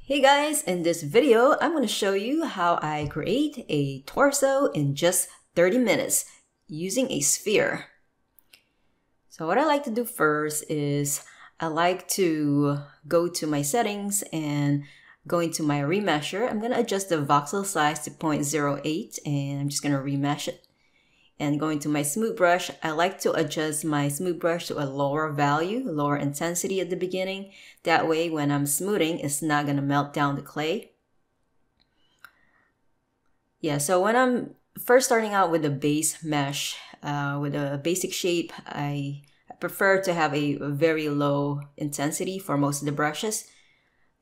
Hey guys, in this video, I'm going to show you how I create a torso in just 30 minutes using a sphere. So what I like to do first is I like to go to my settings and go into my remesher. I'm going to adjust the voxel size to 0.08 and I'm just going to remesh it. And going to my smooth brush, I like to adjust my smooth brush to a lower value, lower intensity at the beginning. That way, when I'm smoothing, it's not going to melt down the clay. Yeah, so when I'm first starting out with the base mesh, with a basic shape, I prefer to have a very low intensity for most of the brushes.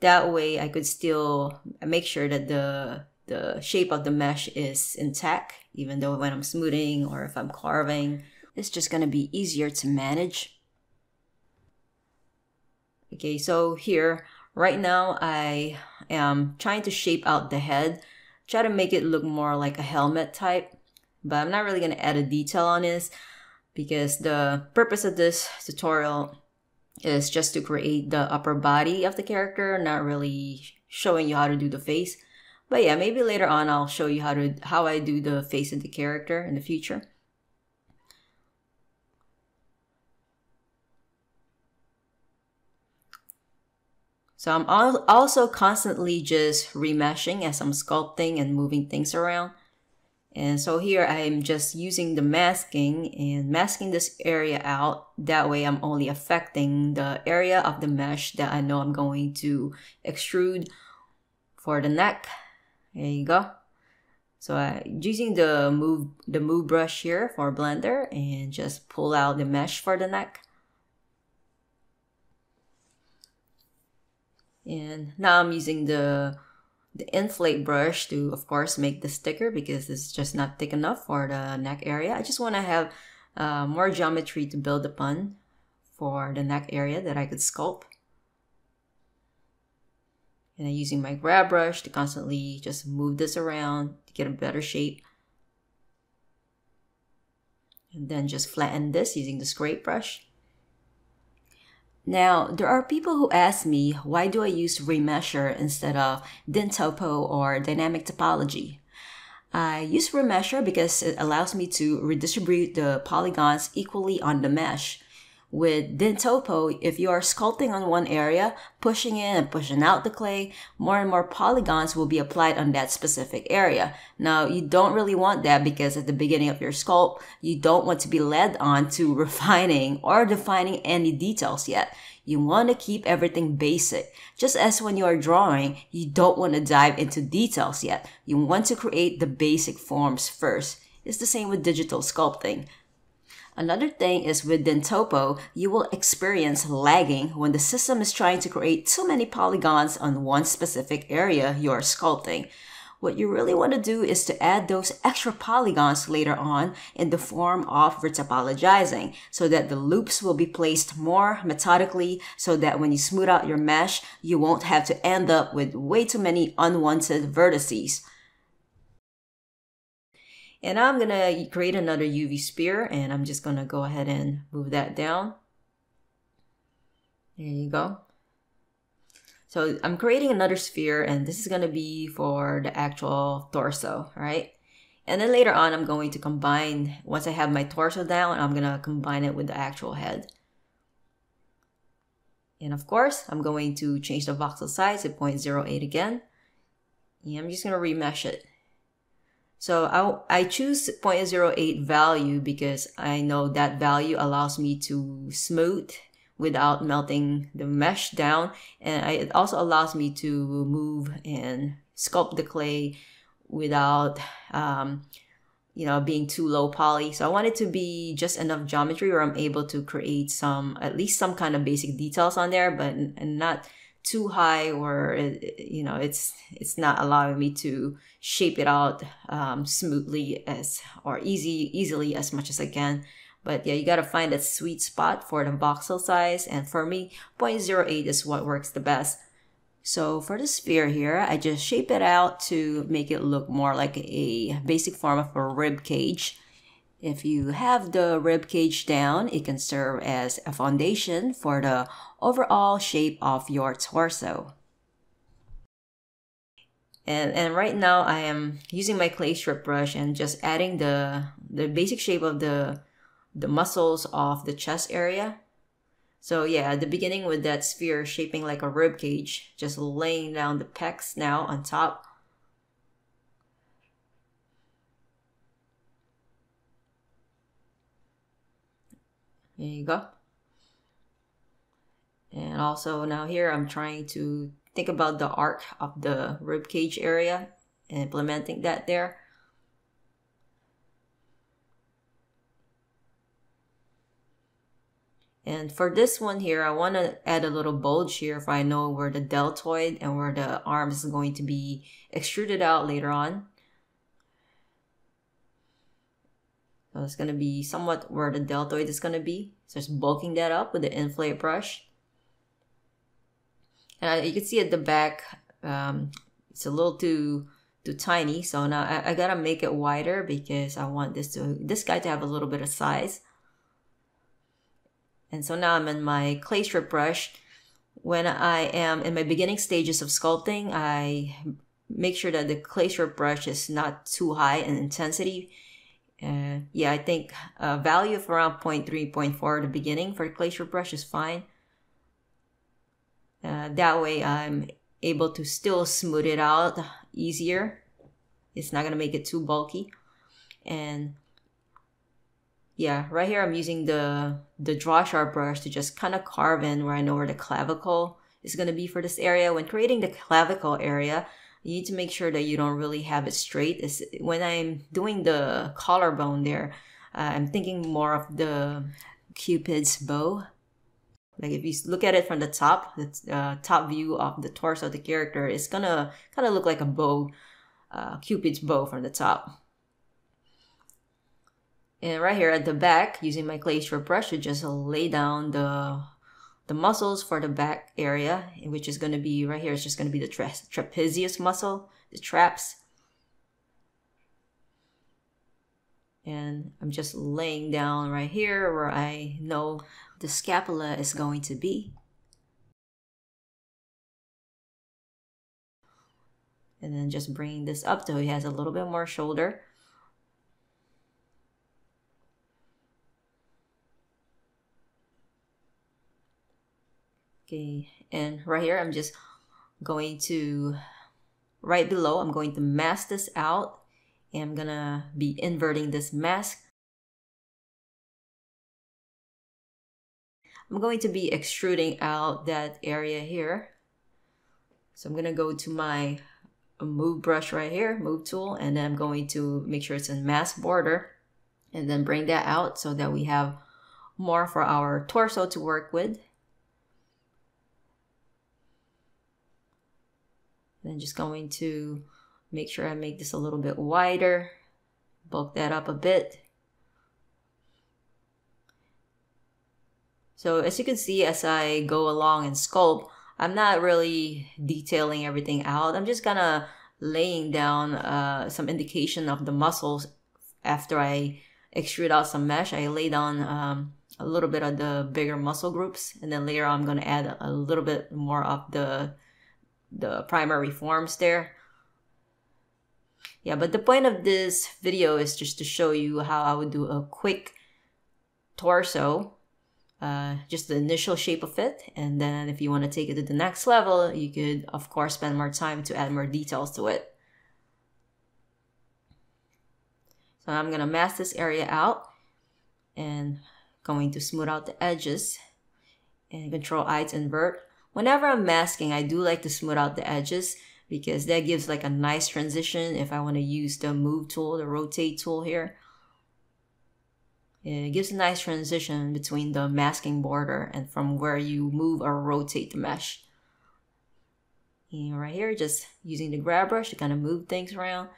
That way, I could still make sure that the shape of the mesh is intact, even though when I'm smoothing or if I'm carving, it's just going to be easier to manage. Okay, so here, right now, I am trying to shape out the head, try to make it look more like a helmet type, but I'm not really going to add a detail on this because the purpose of this tutorial is just to create the upper body of the character, not really showing you how to do the face. But yeah, maybe later on I'll show you how I do the face of the character in the future. So I'm also constantly just remeshing as I'm sculpting and moving things around. And so here I'm just using the masking and masking this area out. That way I'm only affecting the area of the mesh that I know I'm going to extrude for the neck. There you go. So using the move brush here for Blender and just pull out the mesh for the neck. And now I'm using the inflate brush to, of course, make this thicker because it's just not thick enough for the neck area. I just want to have more geometry to build upon for the neck area that I could sculpt. And I'm using my grab brush to constantly just move this around to get a better shape. And then just flatten this using the scrape brush. Now, there are people who ask me, why do I use remesher instead of topo or dynamic topology? I use remesher because it allows me to redistribute the polygons equally on the mesh. With topo, if you are sculpting on one area, pushing in and pushing out the clay, more and more polygons will be applied on that specific area. Now, you don't really want that because at the beginning of your sculpt, you don't want to be led on to refining or defining any details yet. You want to keep everything basic. Just as when you are drawing, you don't want to dive into details yet. You want to create the basic forms first. It's the same with digital sculpting. Another thing is with topo, you will experience lagging when the system is trying to create too many polygons on one specific area you are sculpting. What you really want to do is to add those extra polygons later on in the form of retopologizing so that the loops will be placed more methodically so that when you smooth out your mesh, you won't have to end up with way too many unwanted vertices. And now I'm going to create another UV sphere and I'm just going to go ahead and move that down. There you go. So I'm creating another sphere and this is going to be for the actual torso, right? And then later on, I'm going to combine, once I have my torso down, I'm going to combine it with the actual head. And of course, I'm going to change the voxel size to 0.08 again. And I'm just going to remesh it. So I choose 0.08 value because I know that value allows me to smooth without melting the mesh down. And it also allows me to move and sculpt the clay without, being too low poly. So I want it to be just enough geometry where I'm able to create at least some kind of basic details on there, but not too high or it's not allowing me to shape it out smoothly easily as much as I can. But yeah, you got to find that sweet spot for the voxel size, and for me 0.08 is what works the best. So for the sphere here, I just shape it out to make it look more like a basic form of a rib cage. If you have the rib cage down, it can serve as a foundation for the overall shape of your torso. And right now I am using my clay strip brush and just adding the basic shape of the muscles of the chest area. So yeah, at the beginning with that sphere shaping like a rib cage, just laying down the pecs now on top. There you go. And also now here I'm trying to think about the arc of the rib cage area and implementing that there. And for this one here, I want to add a little bulge here if I know where the deltoid and where the arm is going to be extruded out later on. So it's going to be somewhat where the deltoid is going to be. So just bulking that up with the inflate brush. And you can see at the back, it's a little too tiny. So now I gotta make it wider because I want this guy to have a little bit of size. And so now I'm in my clay strip brush. When I am in my beginning stages of sculpting, I make sure that the clay strip brush is not too high in intensity. Yeah, I think a value of around 0.3, 0.4 at the beginning for the clay strip brush is fine. That way I'm able to still smooth it out easier. It's not gonna make it too bulky. And yeah, right here I'm using the draw sharp brush to just kind of carve in where I know where the clavicle is gonna be for this area. When creating the clavicle area, you need to make sure that you don't really have it straight. When I'm doing the collarbone there, I'm thinking more of the Cupid's bow. Like if you look at it from the top, the top view of the torso of the character is gonna kind of look like a bow, Cupid's bow from the top. And right here at the back, using my clay strip brush to just lay down the muscles for the back area, which is gonna be right here. It's just gonna be the trapezius muscle, the traps. And I'm just laying down right here where I know the scapula is going to be. And then just bringing this up so he has a little bit more shoulder. Okay, and right here I'm just going to, right below, I'm going to mask this out. And I'm gonna be inverting this mask. I'm going to be extruding out that area here. So I'm gonna go to my move brush right here, move tool, and then I'm going to make sure it's in mask border and then bring that out so that we have more for our torso to work with. Then just going to make sure I make this a little bit wider, bulk that up a bit. So as you can see, as I go along and sculpt, I'm not really detailing everything out. I'm just kind of laying down some indication of the muscles. After I extrude out some mesh, I lay down a little bit of the bigger muscle groups, and then later on I'm going to add a little bit more of the primary forms there. Yeah, but the point of this video is just to show you how I would do a quick torso, just the initial shape of it. And then if you want to take it to the next level, you could, of course, spend more time to add more details to it. So I'm going to mask this area out and going to smooth out the edges and Control-I to invert. Whenever I'm masking, I do like to smooth out the edges because that gives like a nice transition if I want to use the move tool, the rotate tool here. It gives a nice transition between the masking border and from where you move or rotate the mesh. And right here, just using the grab brush to kind of move things around.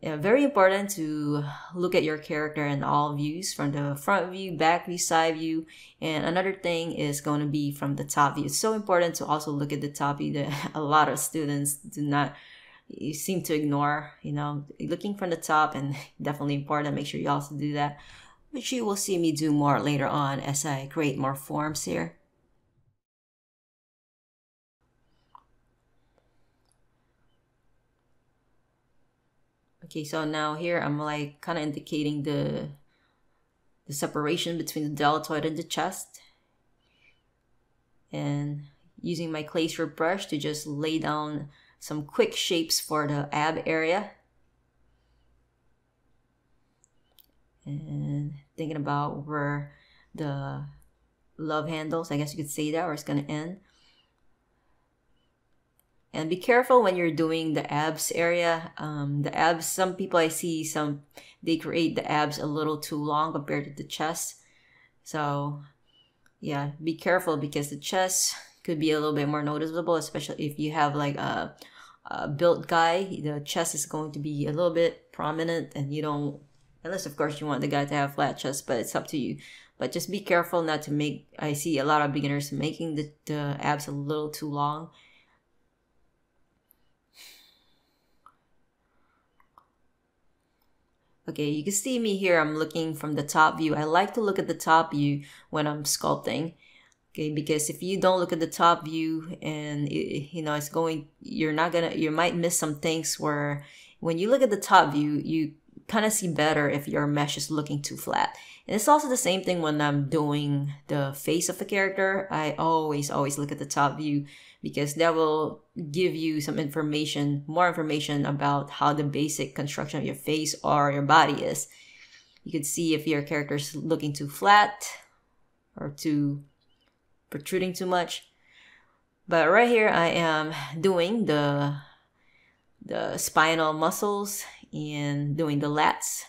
Yeah, very important to look at your character in all views, from the front view, back view, side view. And another thing is going to be from the top view. It's so important to also look at the top view that a lot of students do not, you seem to ignore, you know, looking from the top, and definitely important. Make sure you also do that, which you will see me do more later on as I create more forms here. Okay, so now here I'm like kind of indicating the separation between the deltoid and the chest. And using my clay strip brush to just lay down some quick shapes for the ab area. And thinking about where the love handles, I guess you could say that, where it's going to end. And be careful when you're doing the abs area. The abs, some people I see, they create the abs a little too long compared to the chest. So yeah, be careful because the chest could be a little bit more noticeable, especially if you have like a built guy. The chest is going to be a little bit prominent, and you don't, unless of course you want the guy to have flat chest, but it's up to you. But just be careful not to make, I see a lot of beginners making the abs a little too long. Okay, you can see me here. I'm looking from the top view. I like to look at the top view when I'm sculpting. Okay, because if you don't look at the top view and you know it's going, you might miss some things where when you look at the top view, you kind of see better if your mesh is looking too flat. And it's also the same thing when I'm doing the face of the character. I always look at the top view because that will give you some information, more information about how the basic construction of your face or your body is. You can see if your character is looking too flat or too protruding too much. But right here I am doing the spinal muscles and doing the lats.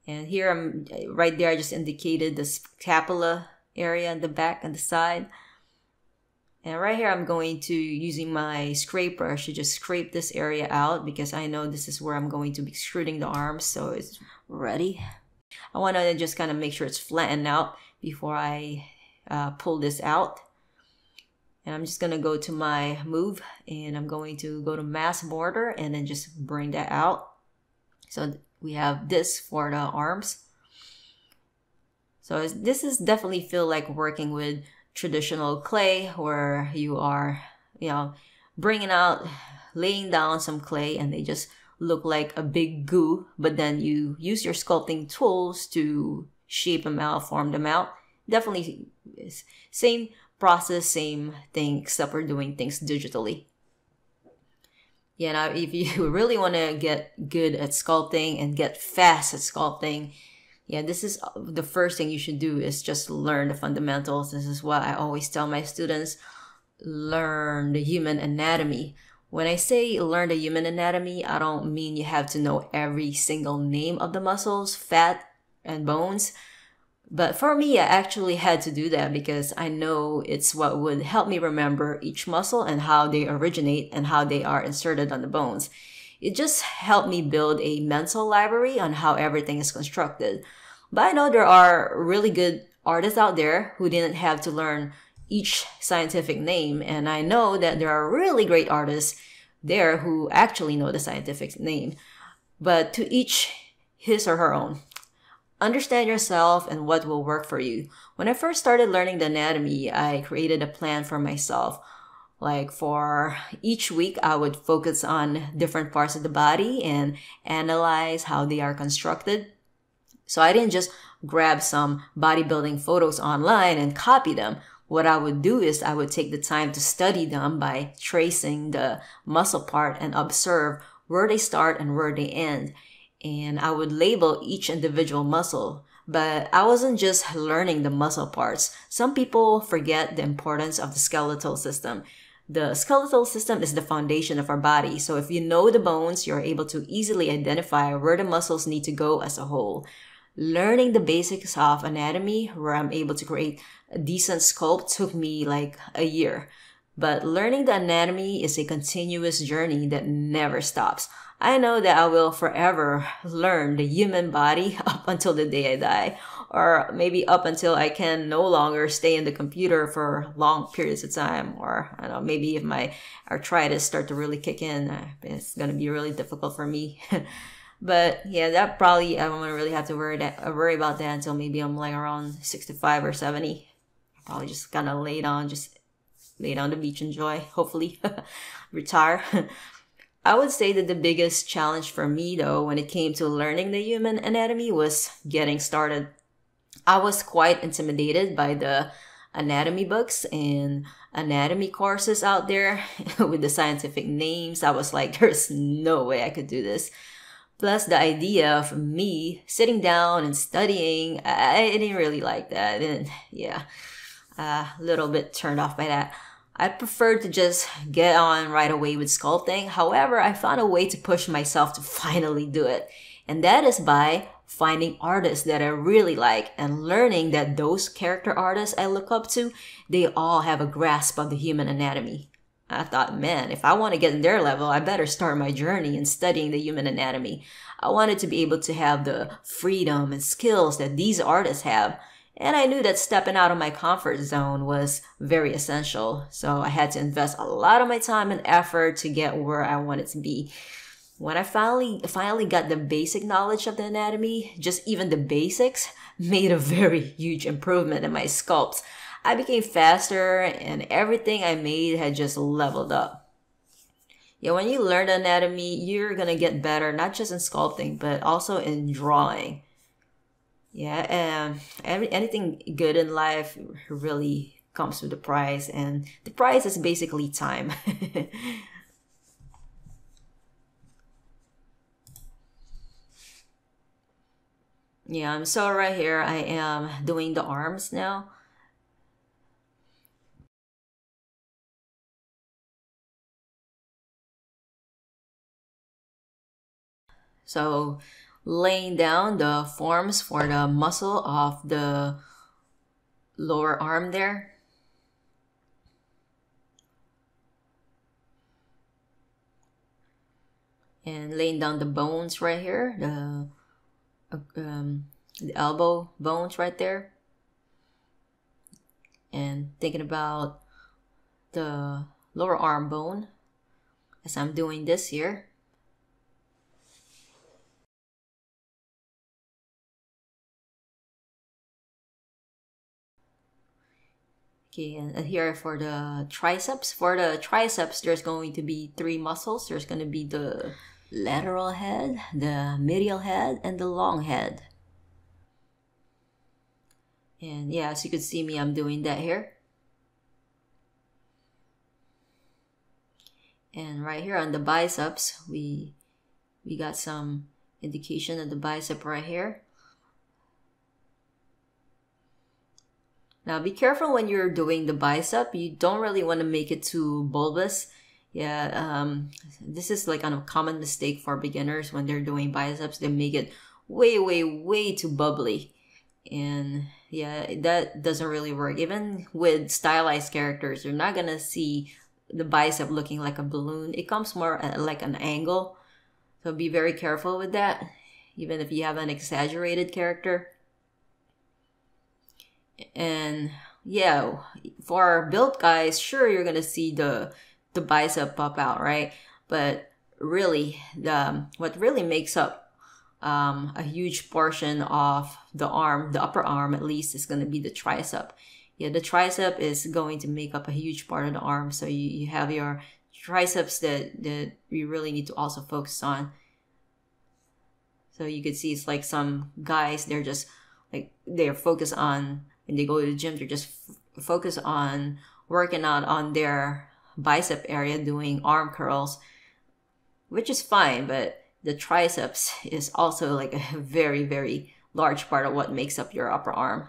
And here I'm right there, I just indicated the scapula area in the back and the side. And right here I'm going to, using my scrape brush, to just scrape this area out because I know this is where I'm going to be extruding the arms. So it's ready. I want to just kind of make sure it's flattened out before I pull this out. And I'm just going to go to my move and I'm going to go to mass border and then just bring that out. So we have this for the arms. So this is definitely feel like working with traditional clay where you are, you know, bringing out, laying down some clay and they just look like a big goo, but then you use your sculpting tools to shape them out, form them out. Definitely same process, same thing, except we're doing things digitally. Yeah, now if you really want to get good at sculpting and get fast at sculpting, yeah, this is the first thing you should do is just learn the fundamentals. This is what I always tell my students, learn the human anatomy. When I say learn the human anatomy, I don't mean you have to know every single name of the muscles, fat, and bones. But for me, I actually had to do that because I know it's what would help me remember each muscle and how they originate and how they are inserted on the bones. It just helped me build a mental library on how everything is constructed. But I know there are really good artists out there who didn't have to learn each scientific name. And I know that there are really great artists there who actually know the scientific name. But to each his or her own. Understand yourself and what will work for you. When I first started learning the anatomy, I created a plan for myself. Like for each week, I would focus on different parts of the body and analyze how they are constructed. So I didn't just grab some bodybuilding photos online and copy them. What I would do is I would take the time to study them by tracing the muscle part and observe where they start and where they end. And I would label each individual muscle. But I wasn't just learning the muscle parts. Some people forget the importance of the skeletal system. The skeletal system is the foundation of our body. So if you know the bones, you're able to easily identify where the muscles need to go as a whole. Learning the basics of anatomy, where I'm able to create a decent sculpt, took me like a year. But learning the anatomy is a continuous journey that never stops. I know that I will forever learn the human body up until the day I die, or maybe up until I can no longer stay in the computer for long periods of time, or I don't know, maybe if my arthritis start to really kick in, it's going to be really difficult for me. But yeah, that probably I won't really have to worry about that until maybe I'm like around 65 or 70. I'll probably just kind of lay down, just lay down on the beach, enjoy, hopefully retire. I would say that the biggest challenge for me, though, when it came to learning the human anatomy was getting started. I was quite intimidated by the anatomy books and anatomy courses out there with the scientific names. I was like, there's no way I could do this. Plus, the idea of me sitting down and studying, I didn't really like that. And yeah, a little bit turned off by that. I preferred to just get on right away with sculpting. However, I found a way to push myself to finally do it. And that is by finding artists that I really like and learning that those character artists I look up to, they all have a grasp of the human anatomy. I thought, man, if I want to get in their level, I better start my journey in studying the human anatomy. I wanted to be able to have the freedom and skills that these artists have. And I knew that stepping out of my comfort zone was very essential. So I had to invest a lot of my time and effort to get where I wanted to be. When I finally got the basic knowledge of the anatomy, just even the basics made a very huge improvement in my sculpts. I became faster and everything I made had just leveled up. Yeah, when you learn the anatomy, you're gonna get better, not just in sculpting, but also in drawing. Yeah, anything good in life really comes with a price, and the price is basically time. Yeah, so right here I am doing the arms now. So laying down the forms for the muscle of the lower arm there. And laying down the bones right here, the elbow bones right there. And thinking about the lower arm bone as I'm doing this here. Okay, and here for the triceps. For the triceps, there's going to be 3 muscles. There's going to be the lateral head, the medial head, and the long head. And yeah, as you can see me, I'm doing that here. And right here on the biceps, we got some indication of the bicep right here. Now be careful when you're doing the bicep. You don't really want to make it too bulbous. Yeah, this is like a common mistake for beginners when they're doing biceps. They make it way too bubbly. And yeah, that doesn't really work. Even with stylized characters, you're not gonna see the bicep looking like a balloon. It comes more like an angle. So be very careful with that, even if you have an exaggerated character. And yeah, for built guys, sure, you're gonna see the bicep pop out, right? But really, what really makes up a huge portion of the arm, the upper arm at least, is going to be the tricep. Yeah, the tricep is going to make up a huge part of the arm. So you have your triceps that you really need to also focus on. So you can see it's like some guys, they're just like, they're focused on, when they go to the gym, they're just focused on working out on their bicep area, doing arm curls, which is fine, but the triceps is also like a very large part of what makes up your upper arm.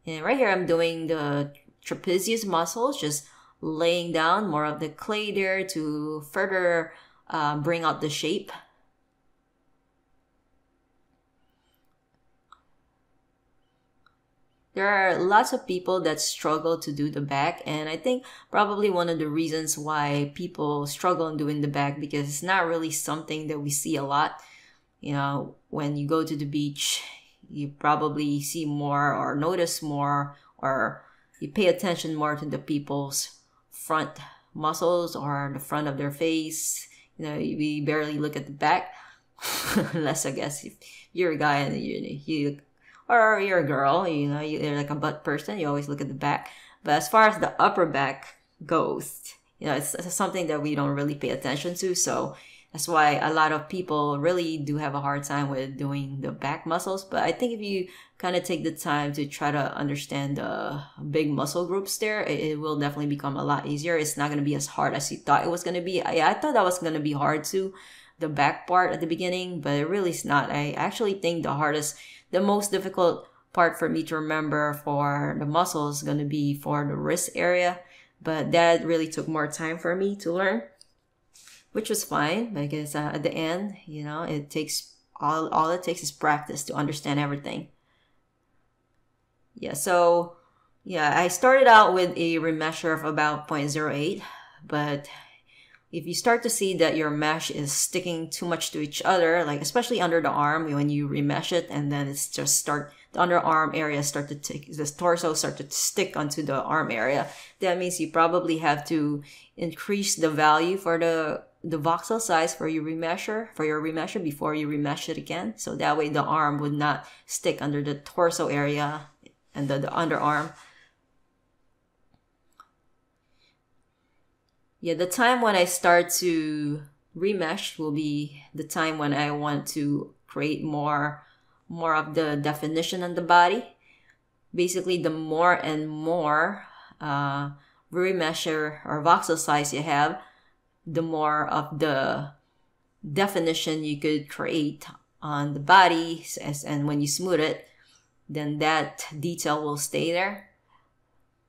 And right here, I'm doing the trapezius muscles, just laying down more of the clay there to further bring out the shape. There are lots of people that struggle to do the back, and I think probably one of the reasons why people struggle in doing the back, because it's not really something that we see a lot. You know, when you go to the beach, you probably see more or notice more, or you pay attention more to the people's front muscles or the front of their face. You know, we barely look at the back, unless I guess if you're a guy and you or you're a girl, you know, you're like a butt person, you always look at the back. But as far as the upper back goes, you know, it's something that we don't really pay attention to. So that's why a lot of people really do have a hard time with doing the back muscles. But I think if you kind of take the time to try to understand the big muscle groups there, it will definitely become a lot easier. It's not going to be as hard as you thought it was going to be. I thought that was going to be hard too, the back part at the beginning, but it really is not. I actually think the most difficult part for me to remember for the muscles is going to be for the wrist area, but that really took more time for me to learn, which was fine because at the end, you know, it takes all it takes is practice to understand everything. Yeah, so yeah, I started out with a remeasure of about 0.08, but if you start to see that your mesh is sticking too much to each other, like especially under the arm, when you remesh it and then it's just the underarm area this torso start to stick onto the arm area, that means you probably have to increase the value for the voxel size for your remesher before you remesh it again. So that way the arm would not stick under the torso area and the underarm. Yeah, the time when I start to remesh will be the time when I want to create more of the definition on the body. Basically, the more and more remesher or voxel size you have, the more of the definition you could create on the body, and when you smooth it, then that detail will stay there.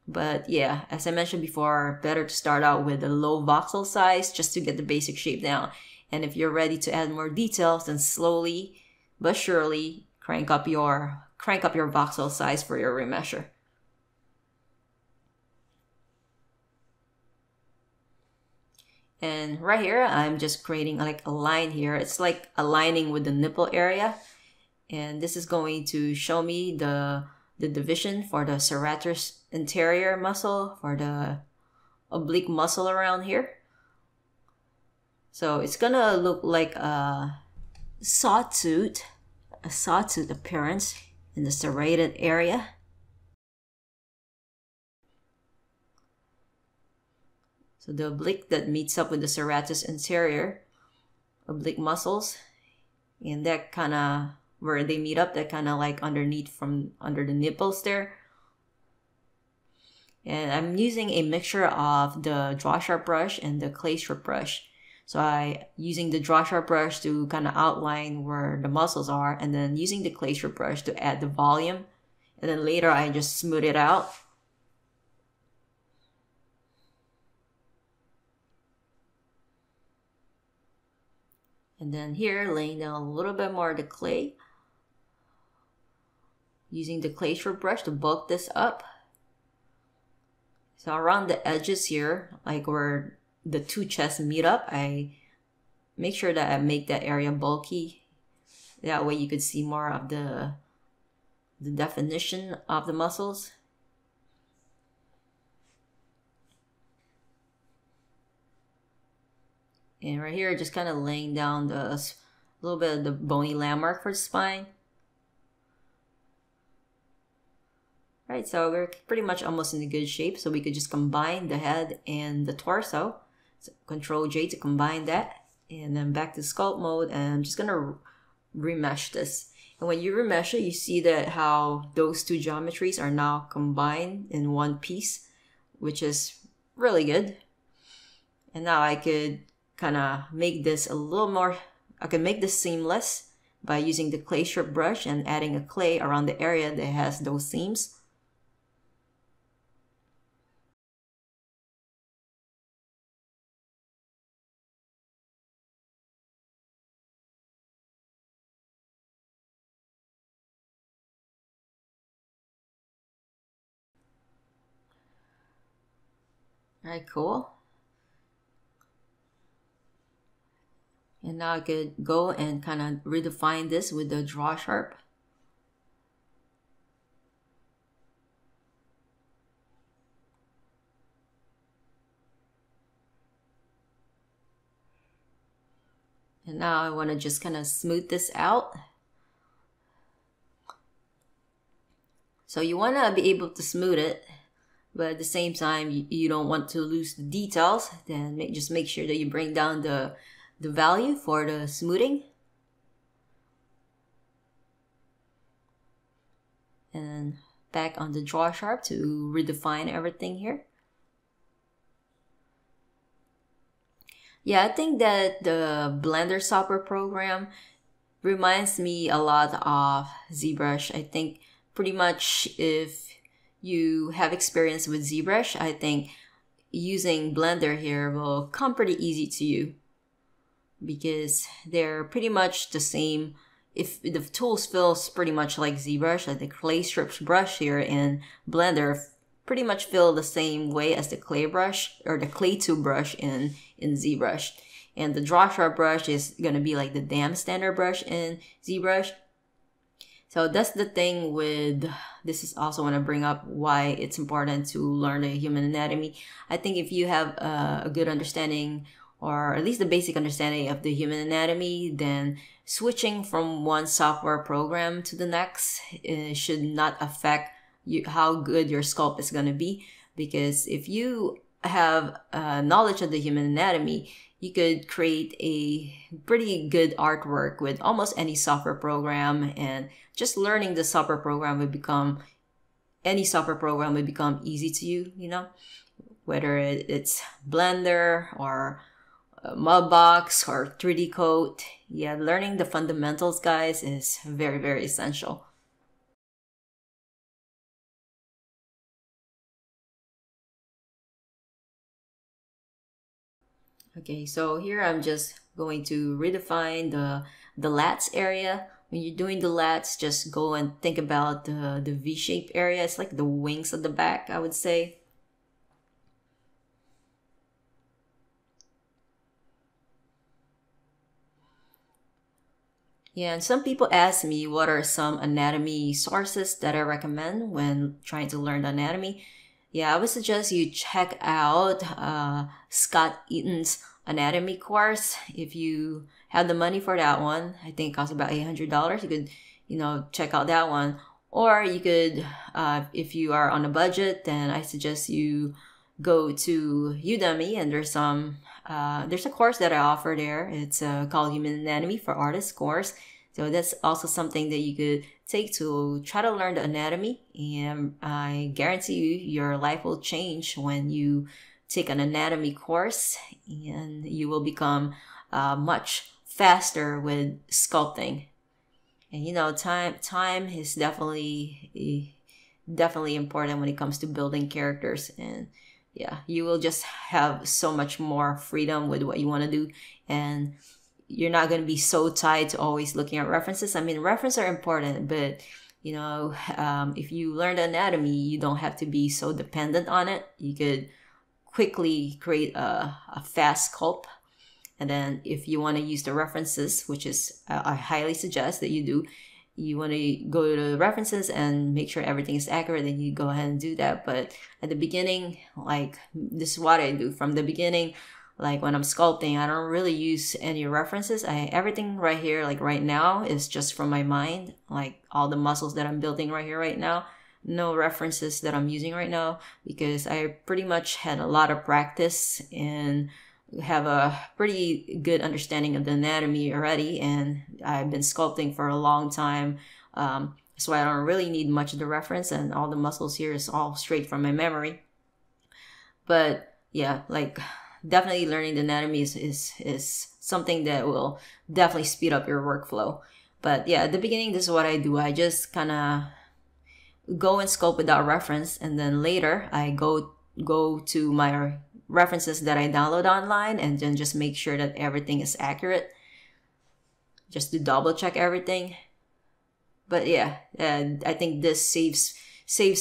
But yeah, as I mentioned before, better to start out with a low voxel size just to get the basic shape down. And if you're ready to add more details, then slowly but surely crank up your voxel size for your remesher. And right here, I'm just creating like a line here. It's like aligning with the nipple area. And this is going to show me the division for the serratus anterior muscle, for the oblique muscle around here. So it's gonna look like a sawtooth appearance in the serrated area. So the oblique that meets up with the serratus anterior oblique muscles, and that kind of where they meet up, that kind of like underneath from under the nipples there. And I'm using a mixture of the draw sharp brush and the clay strip brush. So I using the draw sharp brush to kind of outline where the muscles are, and then using the clay strip brush to add the volume. And then later I just smooth it out. And then here, laying down a little bit more of the clay. Using the clay strip brush to bulk this up. So around the edges here, like where the two chests meet up, I make sure that I make that area bulky. That way you could see more of the definition of the muscles. And right here, just kind of laying down a little bit of the bony landmark for the spine. Right, so we're pretty much almost in a good shape. So we could just combine the head and the torso. So Control J to combine that. And then back to sculpt mode. And I'm just going to remesh this. And when you remesh it, you see that how those two geometries are now combined in one piece, which is really good. And now I could kind of make this a little more, I can make this seamless by using the clay strip brush and adding a clay around the area that has those seams. Alright, cool. And now I could go and kind of redefine this with the draw sharp. And now I want to just kind of smooth this out. So you want to be able to smooth it, but at the same time, you don't want to lose the details. Then just make sure that you bring down the value for the smoothing. And back on the draw sharp to redefine everything here. Yeah, I think that the Blender software program reminds me a lot of ZBrush. I think pretty much if you have experience with ZBrush, I think using Blender here will come pretty easy to you because they're pretty much the same. If the tools feels pretty much like ZBrush, like the clay strips brush here in Blender pretty much feel the same way as the clay brush or the clay tube brush in ZBrush. And the draw sharp brush is gonna be like the damn standard brush in ZBrush. So that's the thing with, this is also want to bring up why it's important to learn the human anatomy. I think if you have a good understanding or at least the basic understanding of the human anatomy, then switching from one software program to the next should not affect how good your sculpt is going to be. Because if you have knowledge of the human anatomy, you could create a pretty good artwork with almost any software program, and just learning the software program would become, any software program would become easy to you, you know, whether it's Blender or Mudbox or 3D Code. Yeah, learning the fundamentals, guys, is very, very essential. Okay, so here I'm just going to redefine the lats area. When you're doing the lats, just go and think about the V-shaped area. It's like the wings of the back, I would say. Yeah, and some people ask me what are some anatomy sources that I recommend when trying to learn the anatomy. Yeah, I would suggest you check out Scott Eaton's anatomy course. If you have the money for that one, I think it costs about $800. You could, you know, check out that one. Or you could, if you are on a budget, then I suggest you go to Udemy, and there's a course that I offer there. It's called Human Anatomy for Artists course. So that's also something that you could take to try to learn the anatomy, and I guarantee you your life will change when you take an anatomy course, and you will become much faster with sculpting. And you know, time is definitely important when it comes to building characters, and yeah, you will just have so much more freedom with what you want to do, and you're not going to be so tied to always looking at references. I mean, references are important, but you know, if you learn the anatomy, you don't have to be so dependent on it. You could quickly create a fast sculpt. And then if you want to use the references, which is I highly suggest that you do, you want to go to the references and make sure everything is accurate, then you go ahead and do that. But at the beginning, like this is what I do from the beginning. Like when I'm sculpting, I don't really use any references. Everything right here, like right now, is just from my mind. Like all the muscles that I'm building right here right now, no references that I'm using right now, because I pretty much had a lot of practice and have a pretty good understanding of the anatomy already, and I've been sculpting for a long time. So I don't really need much of the reference, and all the muscles here is all straight from my memory. But yeah, like definitely learning the anatomy is something that will definitely speed up your workflow. But yeah, at the beginning, this is what I do. I just kind of go and sculpt without reference, and then later I go to my references that I download online, and then just make sure that everything is accurate, just to double check everything. But yeah, and I think this saves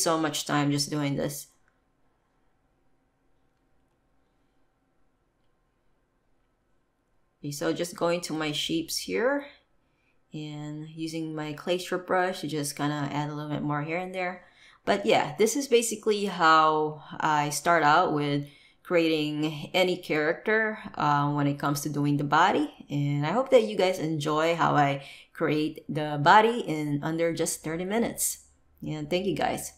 so much time just doing this. Okay, so just going to my shapes here and using my clay strip brush to just kind of add a little bit more here and there. But yeah, this is basically how I start out with creating any character when it comes to doing the body. And I hope that you guys enjoy how I create the body in under just 30 minutes. Yeah, thank you guys.